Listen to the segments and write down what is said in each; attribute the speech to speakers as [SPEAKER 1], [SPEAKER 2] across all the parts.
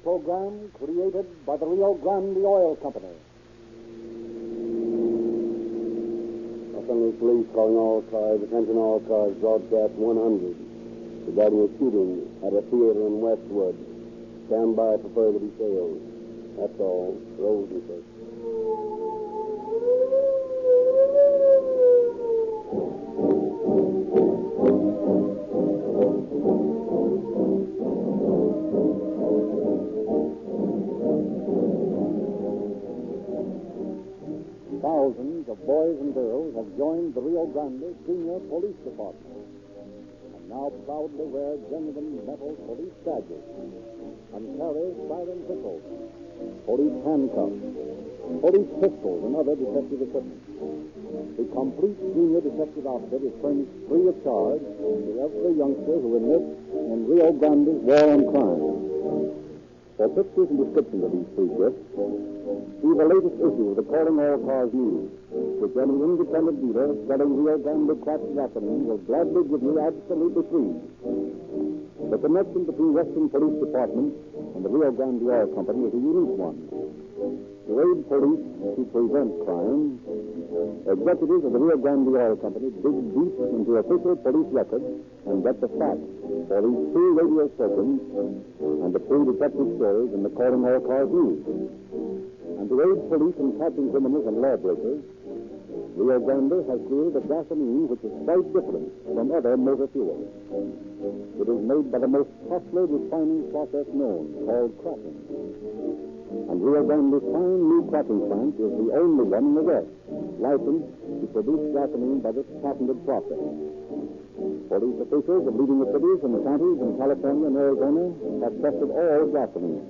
[SPEAKER 1] program created by the Rio Grande Oil Company.
[SPEAKER 2] Los Angeles Police calling all cars, attention all cars, broadcast 100 regarding a shooting at a theater in Westwood. Stand by for further details. That's all. Rosenquist.
[SPEAKER 1] Thousands of boys and girls have joined the Rio Grande Junior Police Department and now proudly wear genuine metal police badges and carry siren whistles, police handcuffs, police pistols, and other detective equipment. The complete junior detective outfit is furnished free of charge to every youngster who enlists in Rio Grande's war on crime. For pictures and descriptions of these free gifts, see the latest issue of the Calling All Cars News, which any independent dealer selling Rio Grande cracked gasoline will gladly give you absolutely free. The connection between Western Police Department and the Rio Grande Oil Company is a unique one. To aid police to prevent crime, executives of the Rio Grande Oil Company dig deep into official police records and get the facts for these two radio stations and the two detective stories in the Calling All Cars News. And to aid police in catching criminals and lawbreakers, Rio Grande has created a gasoline which is quite different from other motor fuels. It is made by the most costly refining process known, called cracking. And Rio Grande's fine new cracking plant is the only one in the West licensed to produce gasoline by this patented process. Police officials of leading cities and counties in California and Arizona have tested all gasoline.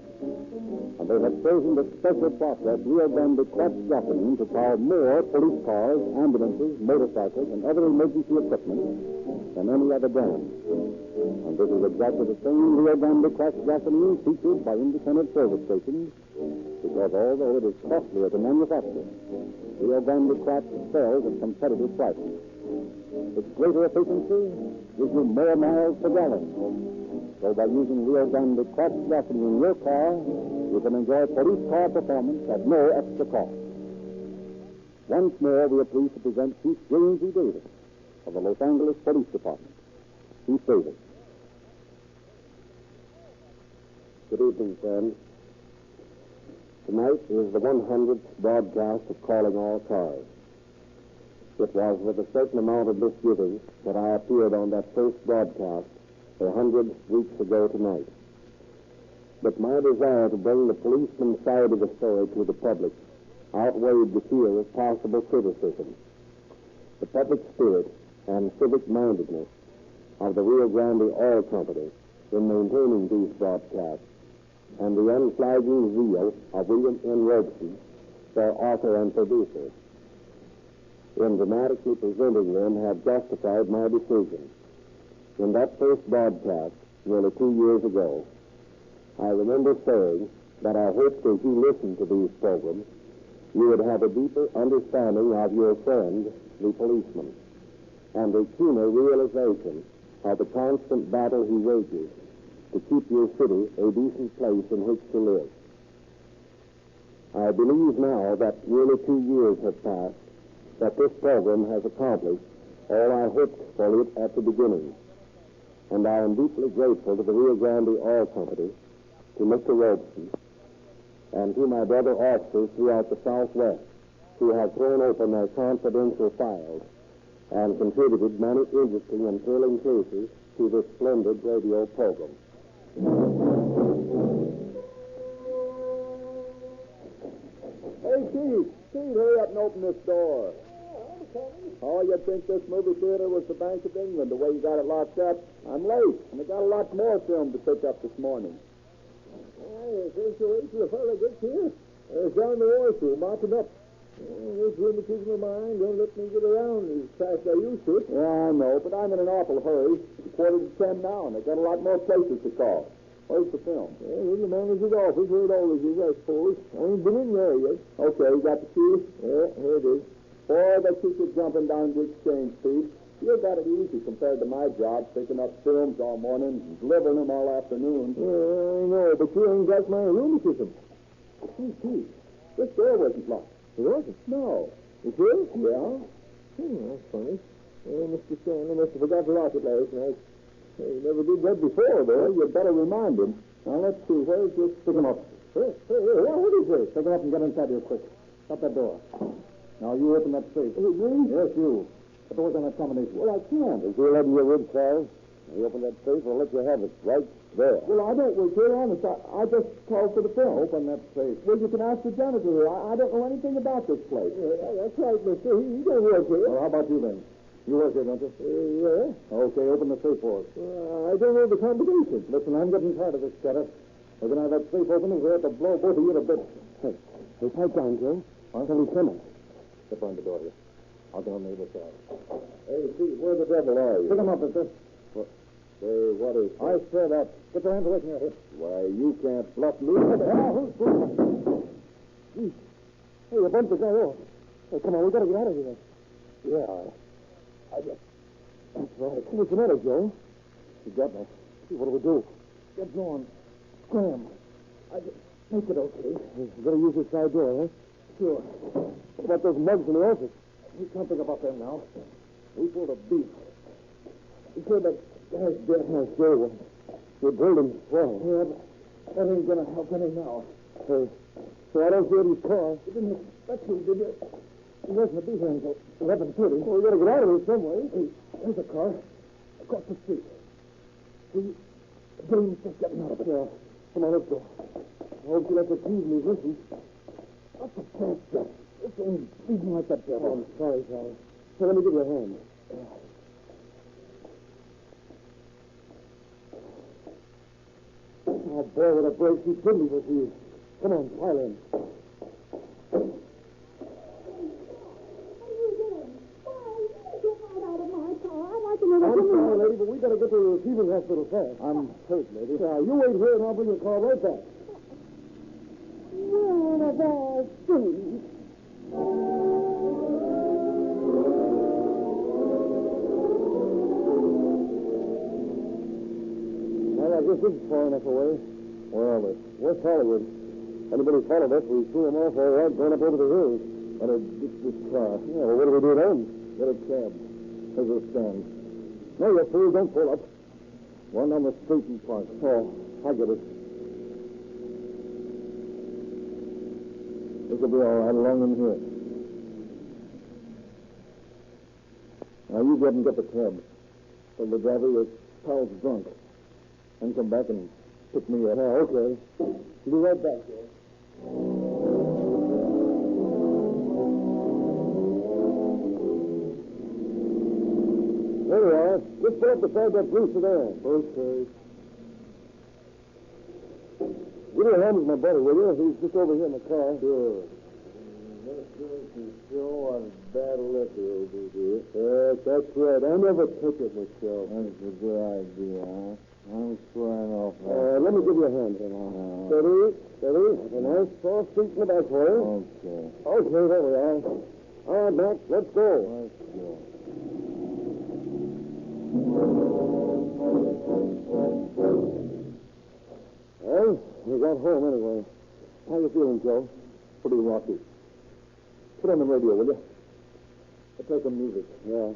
[SPEAKER 1] And they have chosen the special process Rio Grande cracked gasoline to power more police cars, ambulances, motorcycles, and other emergency equipment than any other brand. And this is exactly the same Rio Grande cracked gasoline featured by independent service stations, because although it is costlier to manufacture, Rio Grande cracked sells at competitive prices. Its greater efficiency gives you more miles per gallon. So by using Rio Grande cracked gasoline in your car, you can enjoy police car performance at no extra cost. Once more, we are pleased to present Chief James E. Davis of the Los Angeles Police Department. Chief Davis.
[SPEAKER 2] Good evening, friends. Tonight is the 100th broadcast of Calling All Cars. It was with a certain amount of misgiving that I appeared on that first broadcast 100 weeks ago tonight. But my desire to bring the policeman's side of the story to the public outweighed the fear of possible criticism. The public spirit and civic-mindedness of the Rio Grande Oil Company in maintaining these broadcasts, and the unflagging zeal of William N Robson, their author and producer, in dramatically presenting them have justified my decision. In that first broadcast, nearly 2 years ago, I remember saying that I hoped as you listened to these programs, you would have a deeper understanding of your friend, the policeman, and a keener realization of the constant battle he wages to keep your city a decent place in which to live. I believe now that nearly 2 years have passed that this program has accomplished all I hoped for it at the beginning, and I am deeply grateful to the Rio Grande Oil Company, to Mr. Robson, and to my brother officers throughout the Southwest who have thrown open their confidential files and contributed many interesting and thrilling cases to this splendid radio program.
[SPEAKER 3] Hey, Chief, hurry up and open this door. Oh, you'd think this movie theater was the Bank of England, the way you got it locked up. I'm late, and I got a lot more film to pick up this morning. Hey, there's the fellow gets here. There's down the washroom, mopping up. This rheumatism of mine don't let me get around as fast as I used to. Yeah, I know, but I'm in an awful hurry. It's 9:45 now, and I got a lot more places to call. Where's the film? In the manager's office, where it always is, I suppose. I ain't been in there yet. Okay, you got the key? Yeah, here it is. Boy, they keep you jumping down the exchange, Pete. You got it easy compared to my job, picking up films all morning and delivering them all afternoon.
[SPEAKER 2] I know, but you ain't got my rheumatism.
[SPEAKER 3] Hey, Pete, this door wasn't locked.
[SPEAKER 2] It wasn't?
[SPEAKER 3] No.
[SPEAKER 2] It is?
[SPEAKER 3] Yeah?
[SPEAKER 2] That's funny. Mr. Stanley must have forgot to lock it last night. He never did that before, though.
[SPEAKER 3] Well, you better remind him. Now, let's see. Where's this?
[SPEAKER 2] Pick him up. Hey, what is this?
[SPEAKER 1] Take him up and get inside here quick. Shut that door. Now, you open that safe.
[SPEAKER 2] Me?
[SPEAKER 1] Yes, you. The door's on that combination.
[SPEAKER 3] Well, I can't.
[SPEAKER 2] Is you letting your ribs, Charles? You open that safe, I'll let you have it right there.
[SPEAKER 3] Well, I don't work here, honest. I just called for the film.
[SPEAKER 1] Open that safe.
[SPEAKER 3] Well, you can ask the janitor here. I don't know anything about this place.
[SPEAKER 2] That's right, mister. He don't work here.
[SPEAKER 1] Well, how about you then? You work here, don't you?
[SPEAKER 2] Yeah.
[SPEAKER 1] Okay, open the safe for us.
[SPEAKER 2] I don't know the combination.
[SPEAKER 1] Listen, I'm getting tired of this, Scatter. We're going to have that safe open and we have to blow both of you to bits.
[SPEAKER 2] Hey, pipe down, Joe. Somebody's coming.
[SPEAKER 1] Step on the door here. I'll get on the other side.
[SPEAKER 2] Hey, Pete, where the devil are you?
[SPEAKER 1] Pick him up, mister.
[SPEAKER 2] Say, what is
[SPEAKER 1] I said that. Get your hands away from your hips.
[SPEAKER 2] Why, you can't bluff me.
[SPEAKER 1] Hey, you bumped the guy off. Hey, come on, we got to get out of here.
[SPEAKER 2] Yeah, I just... That's right. What's the matter, Joe?
[SPEAKER 1] You got me.
[SPEAKER 2] What do we do?
[SPEAKER 1] Get going. Scram. Make it okay.
[SPEAKER 2] You better use this side door, huh?
[SPEAKER 1] Sure.
[SPEAKER 2] What about those mugs in the office?
[SPEAKER 1] We can't think about them now. We pulled a beef. You said that guy's dead.
[SPEAKER 2] Oh, sure. You drilled him well.
[SPEAKER 1] Yeah, but that ain't going to help any now.
[SPEAKER 2] Hey, so I don't see his car.
[SPEAKER 1] You didn't expect to, did you? He wasn't a beef until 11:30.
[SPEAKER 2] Well, we got to get out of here some way.
[SPEAKER 1] Hey, there's a car. Across the street. See? The dame's just getting out of it.
[SPEAKER 2] Yeah. Come on, let's go. I hope you let the keys me listen.
[SPEAKER 1] What's the chance, Jeff? This ain't feeding like that devil.
[SPEAKER 2] I'm sorry, Charlie. So let me give you a hand. Oh, boy, what a break he did me with you. Come on, pile in. I'm sorry, lady, but we got to get to the receiving hospital fast.
[SPEAKER 1] I'm hurt, lady.
[SPEAKER 2] Yeah, you wait here and I'll bring your car right back.
[SPEAKER 4] One of all things.
[SPEAKER 2] Well, I guess this is far enough away. Well, it's West Hollywood. Anybody followed us, we threw them off all right, going up over the hills.
[SPEAKER 1] And this car.
[SPEAKER 2] Yeah, well, what do we do then?
[SPEAKER 1] Get a cab. There's a stand. No, you fool, don't pull up. Run down the street and park.
[SPEAKER 2] Oh, I get it.
[SPEAKER 1] This will be all right along in here. Now, you get and get the cab. Tell the driver your pal's drunk. Then come back and pick me up.
[SPEAKER 2] Yeah, okay.
[SPEAKER 1] Be right back, Joe.
[SPEAKER 2] There we are. Just pull up beside that blue sedan.
[SPEAKER 1] Okay.
[SPEAKER 2] Give me a hand with my buddy, will you? He's just over here in the car.
[SPEAKER 1] Sure. Let's show what bad liquor will do to you.
[SPEAKER 2] Yes, that's right. I never took it myself.
[SPEAKER 1] That's a good idea, huh? I'm swearing off
[SPEAKER 2] Let me give you a hand here now. Steady, steady. A nice soft seat in the back for you.
[SPEAKER 1] Okay.
[SPEAKER 2] Okay, there we are. All right, Mac, let's go.
[SPEAKER 1] Let's go.
[SPEAKER 2] Well, we got home anyway. How you feeling, Joe?
[SPEAKER 1] Pretty rocky. Put on the radio, will you? Let's play some music.
[SPEAKER 2] Yeah.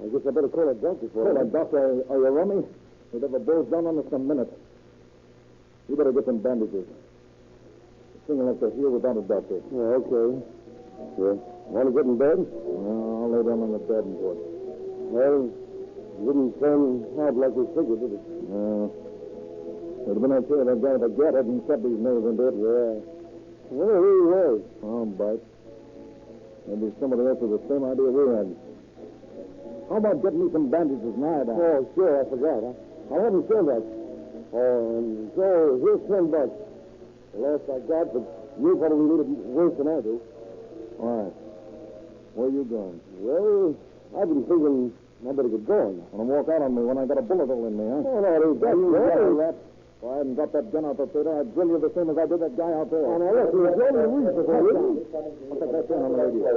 [SPEAKER 2] I guess I better call a doctor for
[SPEAKER 1] Well,
[SPEAKER 2] you.
[SPEAKER 1] a doctor, are you rummy? We'd have a bulls down on us in a minute. You better get some bandages. This thing will have to heal without a doctor.
[SPEAKER 2] Yeah, okay. Yeah. Want to get in bed?
[SPEAKER 1] No, I'll lay down on the bed and watch.
[SPEAKER 2] Well, it didn't turn out like we figured, did it?
[SPEAKER 1] No. It'd have been okay if that guy with the gat hadn't stubbed his nose into it.
[SPEAKER 2] Yeah. Well, he was.
[SPEAKER 1] Oh, bite. Maybe somebody else with the same idea we had. How about getting me some bandages now?
[SPEAKER 2] Oh, sure, I forgot. I haven't said that. Oh, and so here's $10. The last I got, but you probably need it worse than I do.
[SPEAKER 1] All right. Where you going?
[SPEAKER 2] Well, I've been thinking I better get going.
[SPEAKER 1] Want to walk out on me when I got a bullet hole in me, huh?
[SPEAKER 2] Oh, no, it ain't that.
[SPEAKER 1] You
[SPEAKER 2] way.
[SPEAKER 1] got that. If I hadn't got that gun out the theater, I'd drill you the same as I did that guy out there.
[SPEAKER 2] Oh, now, look, you told me the reason for it.
[SPEAKER 1] What's that guy saying on the radio?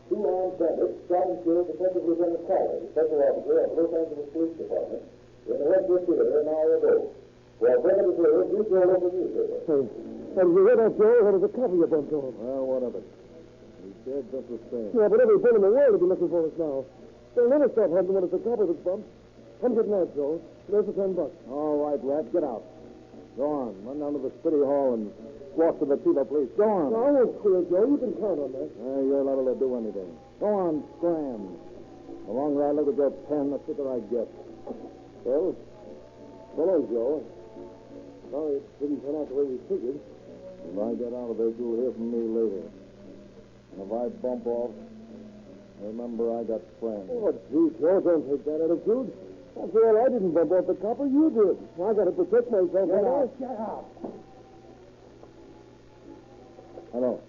[SPEAKER 2] two armed bandits shot and killed Detective Lieutenant Crowley, special officer of Los Angeles Police Department, in the Westwood Theater an hour ago. Well, Brother DeClare, you go over the newspaper.
[SPEAKER 3] Hey, did you hear that, Joe? What is the cover you bumped on?
[SPEAKER 1] Well, what of it? He's dead just the same.
[SPEAKER 3] Yeah, but every bill in the world will be looking for us now. They'll never stop hunting when it's the cover that's bumped. Come get that, Joe. There's the $10.
[SPEAKER 1] All right, Rat, get out. Go on. Run down to the city hall and walk to the chief of police. Go on.
[SPEAKER 3] No, I won't quit, Joe. You can count on that.
[SPEAKER 1] You're liable to do anything. Go on, scram. The longer I look at your pen, the sicker I get.
[SPEAKER 3] Well, hello, Joe. Sorry it didn't turn out the way we figured.
[SPEAKER 1] If I get out of this, you'll hear from me later. And if I bump off, remember I got friends.
[SPEAKER 3] Oh, gee, Joe, don't take that attitude. After all, I didn't bump off the copper. You did. I got to protect myself.
[SPEAKER 2] Get out.
[SPEAKER 1] Hello.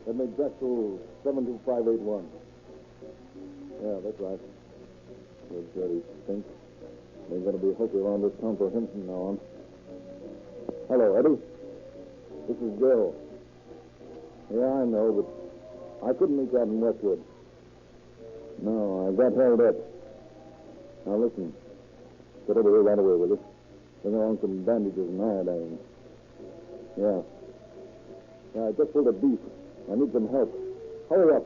[SPEAKER 1] Let me direct to 72581. Yeah, that's right. Good dirty stink. Ain't gonna be hooky around this town for Hinton now on. Hello, Eddie. This is Joe. Yeah, I know, but I couldn't meet you out in Westwood. No, I got held up. Now listen. Get over here right away, will you? Bring along some bandages and iodine. Yeah. Yeah, I just pulled a beef. I need some help. Hurry up.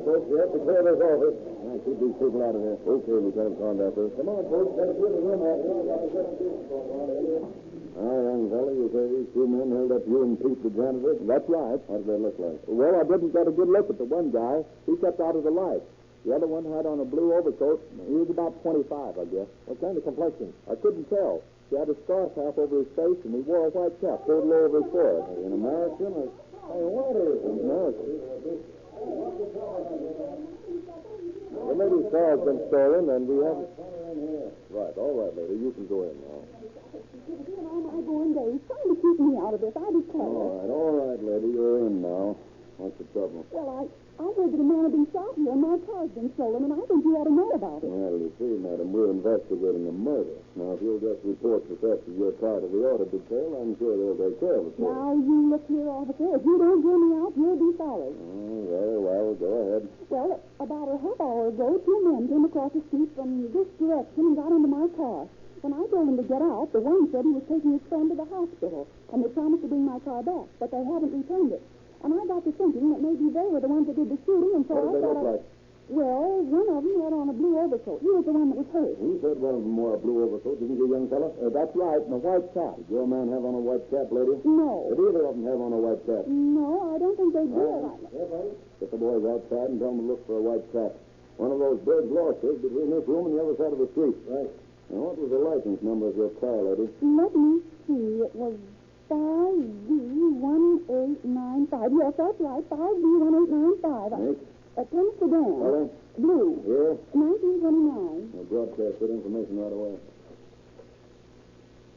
[SPEAKER 2] Folks, we have to clear this office. Keep these people out of here. Okay, Lieutenant Conductor. Come on, folks. Gotta clear the room out here. All right, young fella, you say these two men held up you and Pete the janitor?
[SPEAKER 1] That's right.
[SPEAKER 2] What did they look like?
[SPEAKER 1] Well, I didn't get a good look at the one guy. He kept out of the light. The other one had on a blue overcoat. He was about 25, I guess. What kind of complexion? I couldn't tell. He had a scarf half over his face, and he wore a white cap pulled low over his forehead.
[SPEAKER 2] An American or... Hey, what is it?
[SPEAKER 1] American. The lady's car's been stolen, and we haven't... Right, all right, lady. You can go in now.
[SPEAKER 4] All my going days, trying to keep me out of this, I declare.
[SPEAKER 2] All right, lady. You're in now. What's the trouble?
[SPEAKER 4] Well, I heard that a man had been shot here and my car's been stolen, and I think you ought to know about it.
[SPEAKER 2] Well, you see, madam, we're investigating a murder. Now, if you'll just report the theft of your car to the auto detail, I'm sure they'll take care of it.
[SPEAKER 4] Now, you look here, officer. If you don't hear me out, you'll be sorry.
[SPEAKER 2] Oh, very well. Go ahead.
[SPEAKER 4] Well, about a half hour ago, two men came across the street from this direction and got into my car. When I told them to get out, the one said he was taking his friend to the hospital, and they promised to bring my car back, but they haven't returned it. And I got to thinking that maybe they were the ones that did the shooting, and so
[SPEAKER 2] What did they look like?
[SPEAKER 4] Well, one of them had on a blue overcoat. He was the one that was hurt.
[SPEAKER 2] Who said one of them wore a blue overcoat? Didn't you, young fella?
[SPEAKER 1] That's right, and a white cap.
[SPEAKER 2] Did your man have on a white cap, lady?
[SPEAKER 4] No.
[SPEAKER 2] Did either of them have on a white cap?
[SPEAKER 4] No, I don't think they did.
[SPEAKER 2] Get the boys outside and tell them to look for a white cap. One of those big losses between this room and the other side of the street. Right. Now, what was the license number of your car, lady?
[SPEAKER 4] Let me see. It was 5D1895. Yes, that's right. 5D1895.
[SPEAKER 2] Next.
[SPEAKER 4] Prince Sedan.
[SPEAKER 2] Hello?
[SPEAKER 4] Blue.
[SPEAKER 2] Here.
[SPEAKER 4] 1929.
[SPEAKER 2] I'll broadcast that information right away.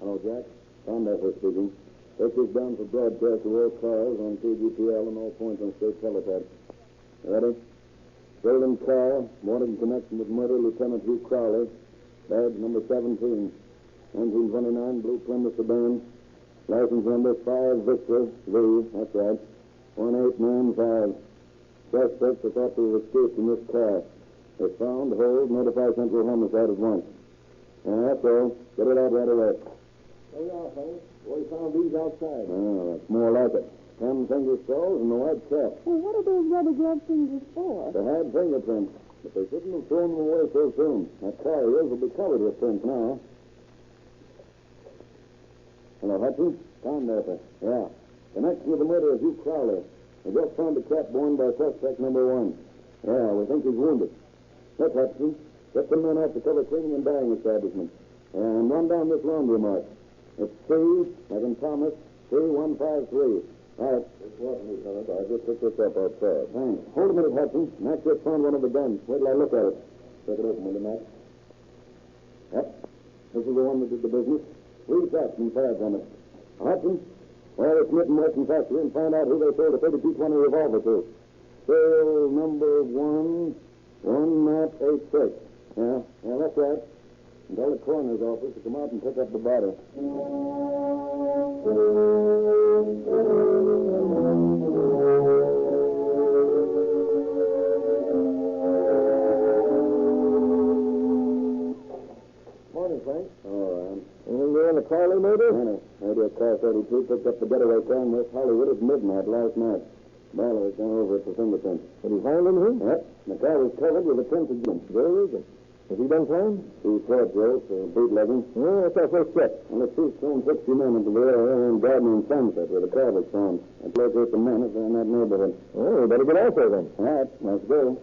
[SPEAKER 2] Hello, Jack. Conductor speaking. Take this down for broadcast to all cars on KGPL and all points on state teletype. Ready? Stolen car, wanted in connection with murder, Lieutenant Hugh Crowley. Badge number 17. 1929, blue Plymouth sedan. License number 5 Victor V. That's right. 1895. Suspects are thought to have escaped in this car. If found, hold, notify Central Homicide at once. That's all. Get it out right away.
[SPEAKER 3] Hurry up, fellas. We found these outside.
[SPEAKER 2] That's more like it. 10 finger soles and the white cap.
[SPEAKER 4] Well, what are those rubber glove fingers for?
[SPEAKER 2] They had fingerprints, but they shouldn't have thrown them away so soon. That car of yours will be covered with prints now. Hello, Hudson? Conductor. Yeah. Connection with the murder of Hugh Crowley. We just found the cap worn by suspect number 1. Yeah, we think he's wounded. Look, Hudson, get the men out to cover cleaning and dyeing establishment. And run down this laundry mark. It's 3, like in Thomas, 3153. All right.
[SPEAKER 1] This wasn't, Lieutenant. I just picked this up outside.
[SPEAKER 2] Thanks. Hold a minute, Hudson. Max just found one of the guns. Wait till I look at it.
[SPEAKER 1] Take it open, will you, Max?
[SPEAKER 2] Yep. This is the one that did the business. 3 shots and pads on it. Hudson, well, it's Smith and Wesson factory and find out who they sold a 32-20 revolver to. Sale number 1, 1986. Yeah, that's right. and tell the coroner's office to come out and pick up the body.
[SPEAKER 3] Morning, Frank.
[SPEAKER 2] Oh,
[SPEAKER 3] Anything there in the Crowley murder?
[SPEAKER 2] Radio car 32 picked up the getaway car in West Hollywood at midnight last night. Barlow has gone over it for fingerprints.
[SPEAKER 3] Did he find anything?
[SPEAKER 2] Yep. The car was covered with a tint of junk.
[SPEAKER 3] Very easy. Has he been found?
[SPEAKER 2] 2 throat ropes, bootlegging.
[SPEAKER 3] Yeah, that's our first step.
[SPEAKER 2] Well, the chief's thrown 60 men into the area around Garden and Sunset where the car was found. I'd locate the men if they're in that neighborhood.
[SPEAKER 3] Oh, we better get out there then.
[SPEAKER 2] All right, let's go.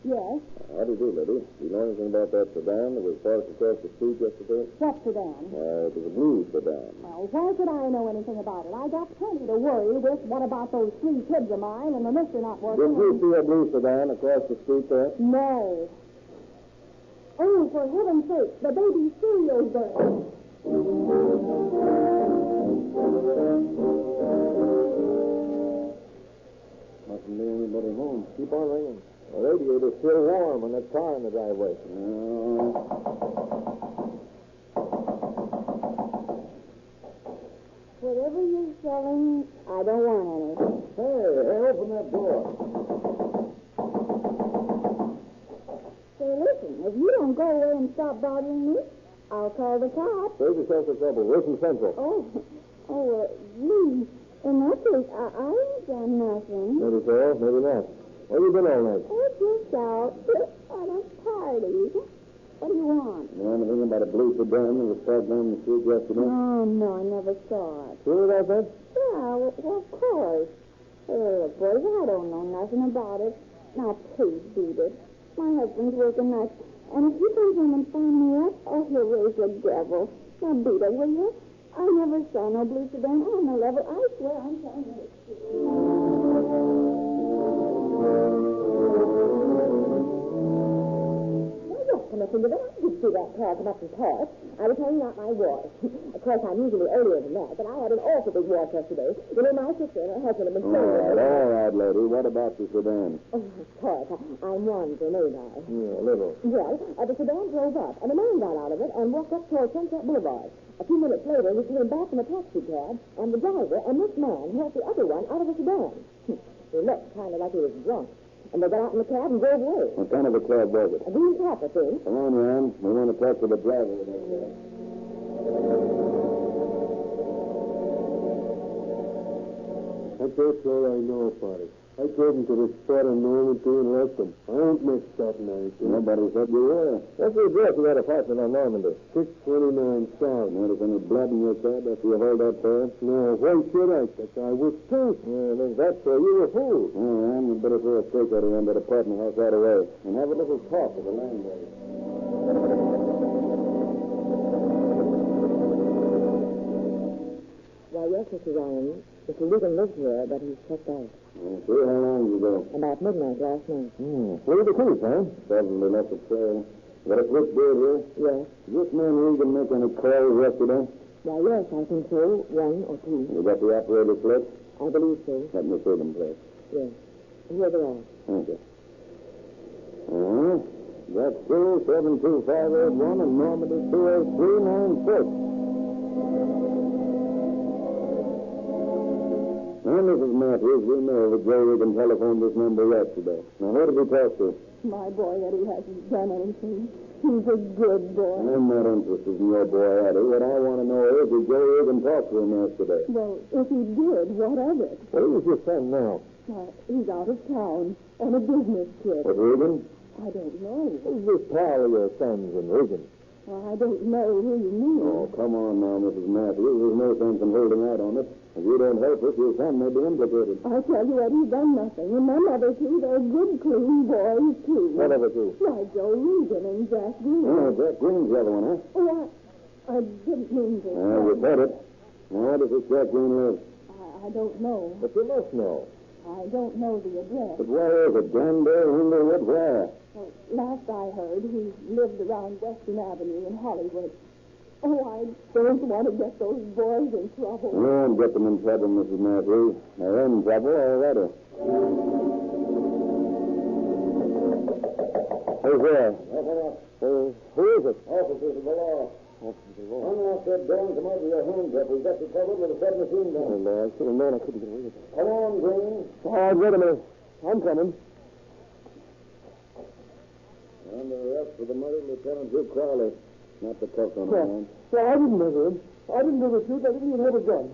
[SPEAKER 4] Yes?
[SPEAKER 2] How do you do, Liddy? Do you know anything about that sedan that was parked across the street yesterday?
[SPEAKER 4] What sedan?
[SPEAKER 2] It was a blue sedan.
[SPEAKER 4] Well, why should I know anything about it? I got plenty to worry with. What about those 3 kids of mine and the mister not working?
[SPEAKER 2] Did you see a blue sedan across the street there?
[SPEAKER 4] No. Oh, for heaven's sake, the baby cereal bird.
[SPEAKER 2] Mustn't be anybody home.
[SPEAKER 3] Keep on ringing. The radiator's still warm and that car in the driveway.
[SPEAKER 4] Whatever you're selling, I don't want any.
[SPEAKER 2] Hey, open that door.
[SPEAKER 4] Say, listen, if you don't go away and stop bothering me, I'll call the cops.
[SPEAKER 3] Save yourself the trouble. Wilson Central.
[SPEAKER 4] Lee, in that case, I ain't done nothing.
[SPEAKER 3] Maybe so, maybe not. Where you been all night?
[SPEAKER 4] Oh, just out. At a party. What do you want?
[SPEAKER 2] You know anything about a blue sedan that was parked down the street yesterday?
[SPEAKER 4] Oh, no, I never saw it.
[SPEAKER 3] Sure about that?
[SPEAKER 4] Yeah, well, of course. Boys, I don't know nothing about it. Now, please beat it. My husband's working nights, and if he comes in and find me up, he'll raise the devil. Now, beat it, will you? I never saw no blue sedan on the level. I swear I'm telling you. Listen to that. I did see that car come up and park. I was hanging out my wash. Of course, I'm usually earlier than that, but I had an awful big wash yesterday. You know, my sister and her husband have been staying
[SPEAKER 2] All right, lady. What about the sedan?
[SPEAKER 4] Oh, of course. I'm wondering, ain't I?
[SPEAKER 3] Yeah, a little.
[SPEAKER 4] Well, the sedan drove up, and a man got out of it and walked up toward Sunset Boulevard. A few minutes later, he came back in a taxi cab, and the driver and this man helped the other one out of the sedan. He looked kind of like he was drunk. And they got out in the cab and drove away.
[SPEAKER 2] What kind of a cab was it?
[SPEAKER 4] A green top, I think.
[SPEAKER 2] Come on, Ron. We want to talk to the driver.
[SPEAKER 3] That's all I know about it. I drove him to the spot on Normandy and left him. I ain't mixed up now.
[SPEAKER 2] Nobody said you were.
[SPEAKER 3] What's the address of that apartment on Normandy? 629 South.
[SPEAKER 2] Notice any blood in your cab after you hold that car?
[SPEAKER 3] No, why should I? That guy was sick. Yeah, then that's where you were fooled.
[SPEAKER 2] All right, you'd better throw a stake out around that apartment house right away and have a little talk with the landlady.
[SPEAKER 4] Why, yes, Mr. Ryan. Mr. Ligon lives here, but he's checked out.
[SPEAKER 2] See how long ago?
[SPEAKER 4] About midnight last night.
[SPEAKER 3] Where are the keys, huh?
[SPEAKER 2] Probably left the trail. Got a switchboard here?
[SPEAKER 4] Yes.
[SPEAKER 2] Did this man Regan make any calls yesterday?
[SPEAKER 4] Why, yes, I think so. 1 or 2.
[SPEAKER 2] You got the operator slip?
[SPEAKER 4] I believe so.
[SPEAKER 2] Let me see them, please.
[SPEAKER 4] Yes. Here they are.
[SPEAKER 2] Thank you. That's 2-72581 and Normandy 28396. Now, Mrs. Matthews, we know that Joe Regan telephoned this number yesterday. Now, who did he talk to?
[SPEAKER 4] My boy, Eddie, hasn't done anything. He's a good boy.
[SPEAKER 2] I'm not interested in your boy, Eddie. What I want to know is, did Joe Regan talk to him yesterday?
[SPEAKER 4] Well, if he did, what of it?
[SPEAKER 3] Where is your son now?
[SPEAKER 4] He's out of town on a business trip.
[SPEAKER 2] With Regan?
[SPEAKER 4] I don't know.
[SPEAKER 3] Who's this pal of your son's in Regan?
[SPEAKER 4] Well, I don't know who you mean.
[SPEAKER 2] Oh, come on now, Mrs. Matthews. There's no sense in holding out on it. If you don't help us, your son may be implicated.
[SPEAKER 4] I tell you, Eddie's done nothing. And them other two, they're good, clean boys, too.
[SPEAKER 3] What other two?
[SPEAKER 4] Why, Joe Regan and Jack Green.
[SPEAKER 2] Oh, Jack Green's the other one, huh?
[SPEAKER 4] Oh, I didn't mean to.
[SPEAKER 2] You said it. Now, where does this Jack Green live?
[SPEAKER 4] I don't know.
[SPEAKER 3] But you must know.
[SPEAKER 4] I don't know the address.
[SPEAKER 2] But where is it? Danbury, Inglewood, where?
[SPEAKER 4] Well, last I heard, he lived around Western Avenue in Hollywood. Oh, I don't want to get those boys in trouble.
[SPEAKER 2] You won't get them in trouble, Mrs. Matthews. They're in trouble already. Who's there? Who is it?
[SPEAKER 3] Officers of the law.
[SPEAKER 2] Officers of the law.
[SPEAKER 3] Unlock that door and come out with your hands up. We've got you covered with a submachine gun.
[SPEAKER 2] Oh, Lord, I should have known I couldn't get away with it.
[SPEAKER 3] Come on, Green.
[SPEAKER 2] All right, wait a minute. I'm coming.
[SPEAKER 3] Under arrest for the murder of Lieutenant Duke Crowley. Not the cook on the man.
[SPEAKER 2] Well, I didn't murder him. I didn't do the shoot. I didn't even have a gun.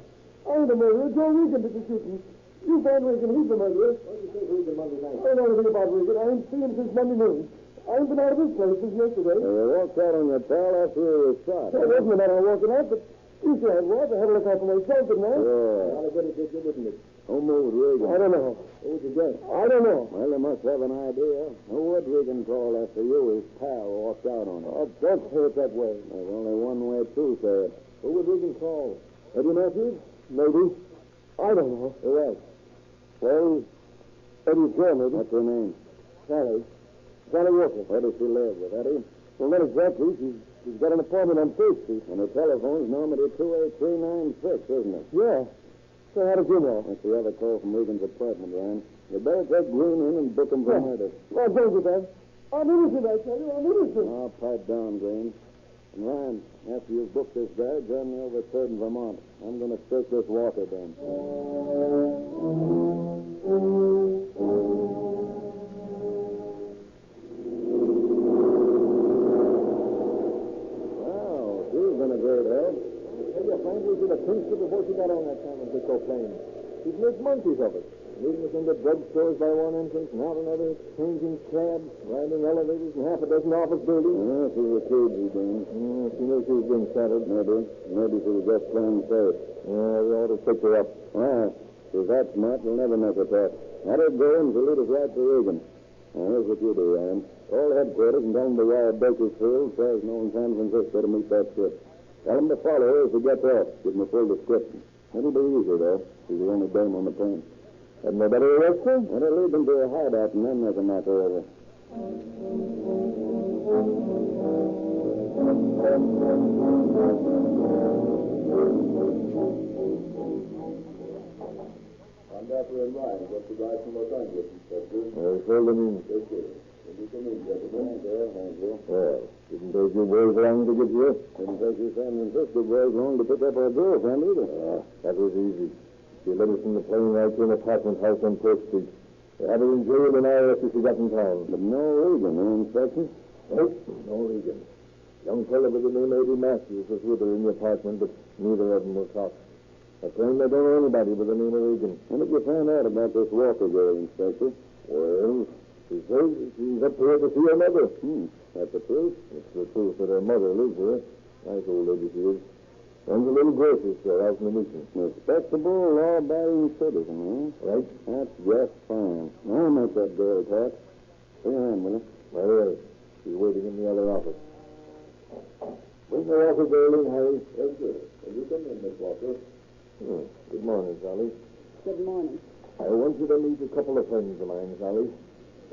[SPEAKER 2] I ain't a murderer. Joe Regan did the shooting. You find Regan. He's the murderer.
[SPEAKER 3] What did you say Regan Monday night?
[SPEAKER 2] I don't know anything about Regan. I ain't seen him since Monday noon. I ain't been out of this place since yesterday.
[SPEAKER 3] You walked out on your tail after you were shot.
[SPEAKER 2] It wasn't a matter of walking out, but you said I was. I had to look out for myself, didn't I?
[SPEAKER 3] Yeah. Not a good as you didn't it? Who moved Regan?
[SPEAKER 2] I don't know.
[SPEAKER 3] Who would you guess?
[SPEAKER 2] I don't know.
[SPEAKER 3] Well, they must have an idea. Who would Regan call after you? His pal walked out on him.
[SPEAKER 2] Oh, don't say it that way.
[SPEAKER 3] There's only one way to say it. Who would Regan call? Eddie Matthews?
[SPEAKER 2] Maybe. I don't know.
[SPEAKER 3] Who else?
[SPEAKER 2] Well, Eddie's girl, maybe.
[SPEAKER 3] What's her name?
[SPEAKER 2] Sally. Sally Walker.
[SPEAKER 3] Where does she live? With Eddie?
[SPEAKER 2] Well, not exactly. She's got an appointment on 3rd Street.
[SPEAKER 3] And her telephone's Normandy 28396, isn't it?
[SPEAKER 2] Yeah. So how did you know?
[SPEAKER 3] That's the other call from Regan's apartment, Ryan. You better take Green in and book him for murder.
[SPEAKER 2] Well, don't do that. I'm innocent, I tell you. I'm innocent.
[SPEAKER 3] Oh, pipe down, Green. And Ryan, after you've booked this guy, join me over at 3rd and Vermont. I'm going to search this Walker den. Wow, she's been a great help.
[SPEAKER 2] Tell you, Frank, we should have pinched her before she got on that San Francisco plane. She's made monkeys of us. Leading us into drugstores by one entrance and out another, changing cabs, riding elevators, and half a dozen office buildings.
[SPEAKER 3] Yeah, she's a cagey, Dean.
[SPEAKER 2] Yeah, she knew she was being shadowed.
[SPEAKER 3] Maybe she was just playing safe.
[SPEAKER 2] Yeah, we ought to pick her up.
[SPEAKER 3] All right. She's that smart, we'll never make her talk. Let her go and she'll lead us right to Regan. Now, here's what you do, Ryan. Call headquarters and tell them to wire Bakersfield, Fresno, and San Francisco to meet that ship. Tell them to follow her as she gets off. Give them a full description. It'll be easy, though. She's the only dame on the plane.
[SPEAKER 2] Hadn't they better arrest her?
[SPEAKER 3] Better lead them to a hideout, and then they can knock her over.
[SPEAKER 1] Conductor and Ryan, just arrived from Los Angeles, Inspector.
[SPEAKER 2] Fill them in.
[SPEAKER 1] Yes, sir. Will you come in, gentlemen? Thank you.
[SPEAKER 2] Well, didn't take you boys long to get here.
[SPEAKER 3] Didn't take you San Francisco boys long to pick up our girlfriend either.
[SPEAKER 2] That was easy. She let us in the plane right to an apartment house on 4th Street. They had her in jail an hour after she got in town.
[SPEAKER 3] But no Regan, Inspector?
[SPEAKER 2] Nope, no Regan. Young fellow by the name of Eddie Matthews was with her in the apartment, but neither of them was caught. I claim they don't know anybody by the name of Regan.
[SPEAKER 3] When did you find out about this Walker girl, Inspector?
[SPEAKER 2] Well, she says she's up here to see her mother.
[SPEAKER 3] That's the truth?
[SPEAKER 2] It's the truth that her mother lives here. Nice old lady she is. Runs a little grocery store out in the mission.
[SPEAKER 3] Respectable, law-abiding citizen, huh?
[SPEAKER 2] Right?
[SPEAKER 3] That's just fine. I'll make that girl talk. Stay on, will you?
[SPEAKER 2] Well, she's waiting in the other office. Bring her office early, Harry.
[SPEAKER 1] Yes, sir. Will you come in, Miss Walker?
[SPEAKER 2] Good morning, Sally.
[SPEAKER 4] Good morning.
[SPEAKER 2] I want you to meet a couple of friends of mine, Sally.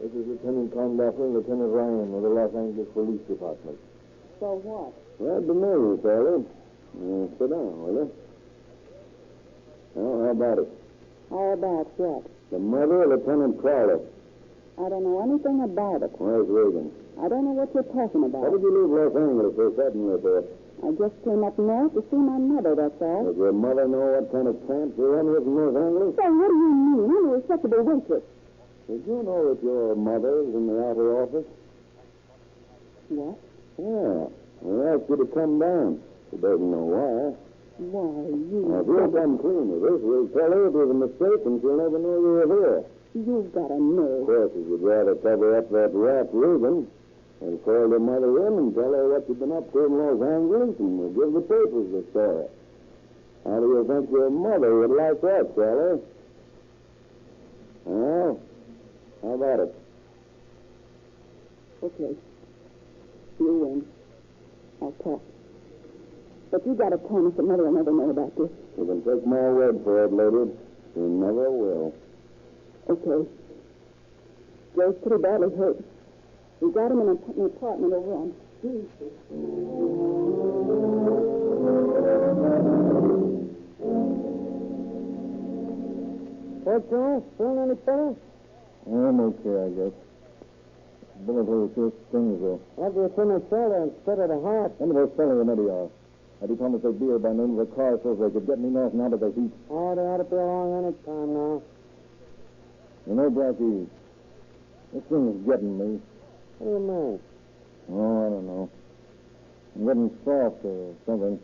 [SPEAKER 2] This is Lieutenant Condaffer and Lieutenant Ryan of the Los Angeles Police Department.
[SPEAKER 4] So what?
[SPEAKER 3] Glad to know you, Sally. Sit down, will you? Now, how about it?
[SPEAKER 4] How about what?
[SPEAKER 3] The murder of Lieutenant Crowley.
[SPEAKER 4] I don't know anything about it.
[SPEAKER 3] Where's Regan?
[SPEAKER 4] I don't know what you're talking
[SPEAKER 3] How
[SPEAKER 4] about.
[SPEAKER 3] did you leave Los Angeles so suddenly, there?
[SPEAKER 4] I just came up north to see my mother, that's all.
[SPEAKER 3] Does your mother know what kind of tramp you're in here from Los Angeles?
[SPEAKER 4] Say, what do you mean? I'm a respectable waitress.
[SPEAKER 3] Did you know that your mother is in the outer office?
[SPEAKER 4] What?
[SPEAKER 3] Yeah. We asked you to come down. She doesn't know why.
[SPEAKER 4] Why,
[SPEAKER 3] Now, if you'll come clean with us, we'll tell her it was a mistake and she'll never know you were here.
[SPEAKER 4] You've got a
[SPEAKER 3] Of
[SPEAKER 4] nerve.
[SPEAKER 3] course, if you'd rather cover up that rat Regan, we'll call your mother in and tell her what you've been up to in Los Angeles, and we'll give the papers the story. How do you think your mother would like that, Sally? Well, how about it?
[SPEAKER 4] Okay. You win. I'll talk. But you got to promise that Mother will never know about this.
[SPEAKER 3] You can take my word for it, lady. She never will.
[SPEAKER 4] Okay. Joe's pretty badly hurt. We got him in an apartment over on 3rd Street.
[SPEAKER 2] What, Joe? Feeling any better?
[SPEAKER 3] I'm okay, I guess. Bullet hole sure stings, though.
[SPEAKER 2] Maybe it's in the shoulder instead of the heart.
[SPEAKER 3] When was selling him anyhow? Had he promised they'd be here by noon with a car so they could get me north and out of the heat?
[SPEAKER 2] Oh, they ought to be along any time now.
[SPEAKER 3] You know, Blackie, this thing's getting me.
[SPEAKER 2] What do you mean?
[SPEAKER 3] Oh, I don't know. I'm getting soft or something.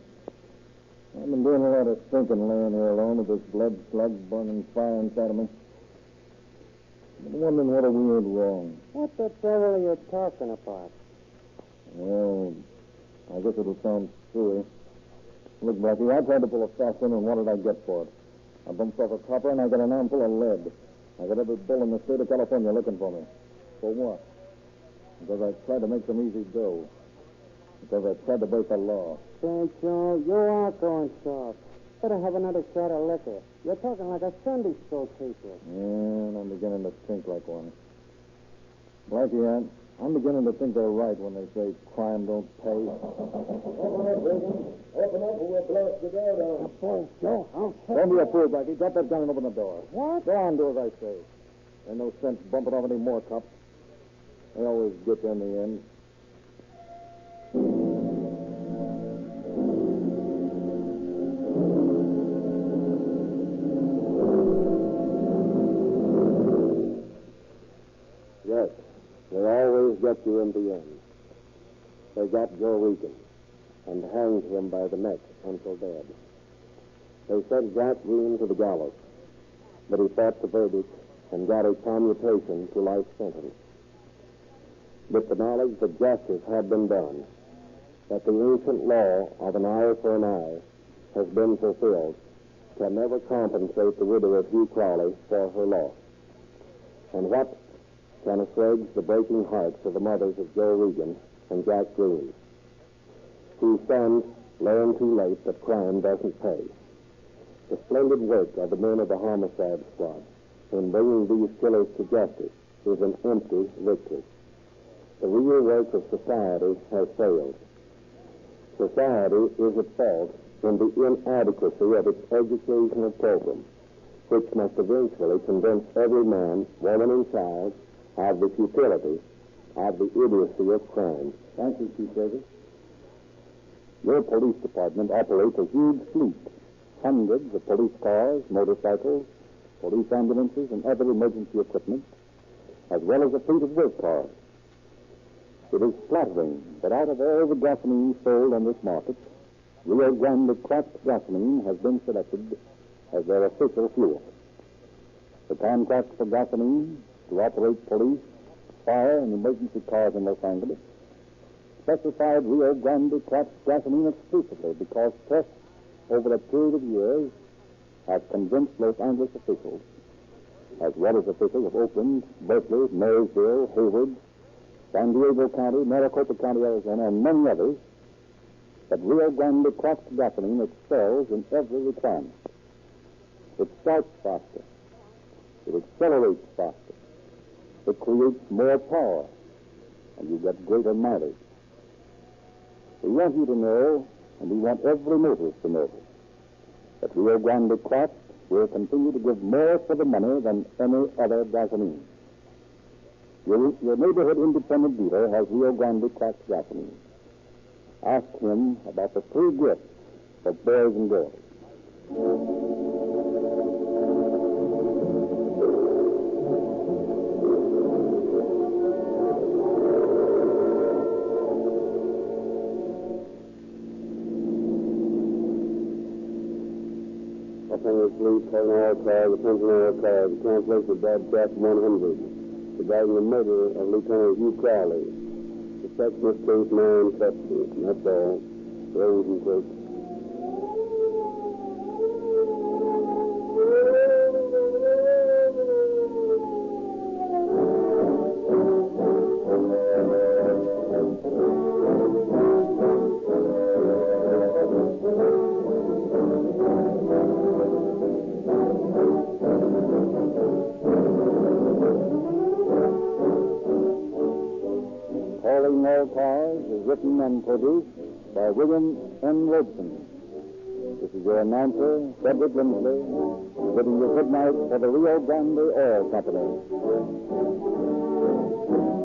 [SPEAKER 3] I've been doing a lot of thinking laying here alone with this blood slug burning fire inside of me. I've been wondering what we did wrong.
[SPEAKER 2] What the devil are you talking about?
[SPEAKER 3] Well, I guess it'll sound silly. Look, Blackie, I tried to pull a fast one, and what did I get for it? I bumped off a copper, and I got an armful of lead. I got every bull in the state of California looking for me. For what? Because I tried to make some easy dough. Because I tried to break the law.
[SPEAKER 2] Say, Joe, you are going soft. Better have another shot of liquor. You're talking like a Sunday school teacher.
[SPEAKER 3] And I'm beginning to think like one. Blackie, I'm beginning to think they're right when they say crime don't pay.
[SPEAKER 1] Open up, Regan. Open up or we'll blast the door down.
[SPEAKER 2] Boy, Joe, I'll
[SPEAKER 3] Don't be a fool, Blackie. Drop that gun and open the door.
[SPEAKER 2] What?
[SPEAKER 3] Go on, do as I say. There's no sense bumping off any more cops. They always get you in the end.
[SPEAKER 2] Yes, they always get you in the end. They got Joe Regan and hanged him by the neck until dead. They sent Jack Green to the gallows, but he fought the verdict and got a commutation to life sentence. With the knowledge that justice had been done, that the ancient law of an eye for an eye has been fulfilled, can never compensate the widow of Hugh Crowley for her loss. And what can assuage the breaking hearts of the mothers of Joe Regan and Jack Green, whose sons learn too late that crime doesn't pay. The splendid work of the men of the homicide squad in bringing these killers to justice is an empty victory. The real work of society has failed. Society is at fault in the inadequacy of its educational program, which must eventually convince every man, woman, and child of the futility of the idiocy of crime.
[SPEAKER 3] Thank you, Chief Davis. Your police department operates a huge fleet. Hundreds of police cars, motorcycles, police ambulances, and other emergency equipment, as well as a fleet of work cars. It is flattering that out of all the gasoline sold on this market, Rio Grande cracked gasoline has been selected as their official fuel. The contract for gasoline to operate police, fire, and emergency cars in Los Angeles specified Rio Grande cracked gasoline exclusively because tests over a period of years have convinced Los Angeles officials, as well as officials of Oakland, Berkeley, Marysville, Hayward, San Diego County, Maricopa County, Arizona, and many others, that Rio Grande cracked gasoline excels in every requirement. It starts faster. It accelerates faster. It creates more power, and you get greater mileage. We want you to know, and we want every motorist to know, that Rio Grande cracked will continue to give more for the money than any other gasoline. Your neighborhood independent dealer has Rio Grande cracked gasoline. Ask him about the free gifts for boys and girls.
[SPEAKER 2] Los Police calling all cars, attention all cars, translation broadcast 100 regarding the murder of Lieutenant Hugh Crowley. Suspect this case 9 Pepsi. That's all. Rosenquist.
[SPEAKER 3] Calling All Cars is written and produced by William N Robson.
[SPEAKER 1] This is your announcer, Frederick Lindsley, bidding you good night for the Rio Grande Oil Company.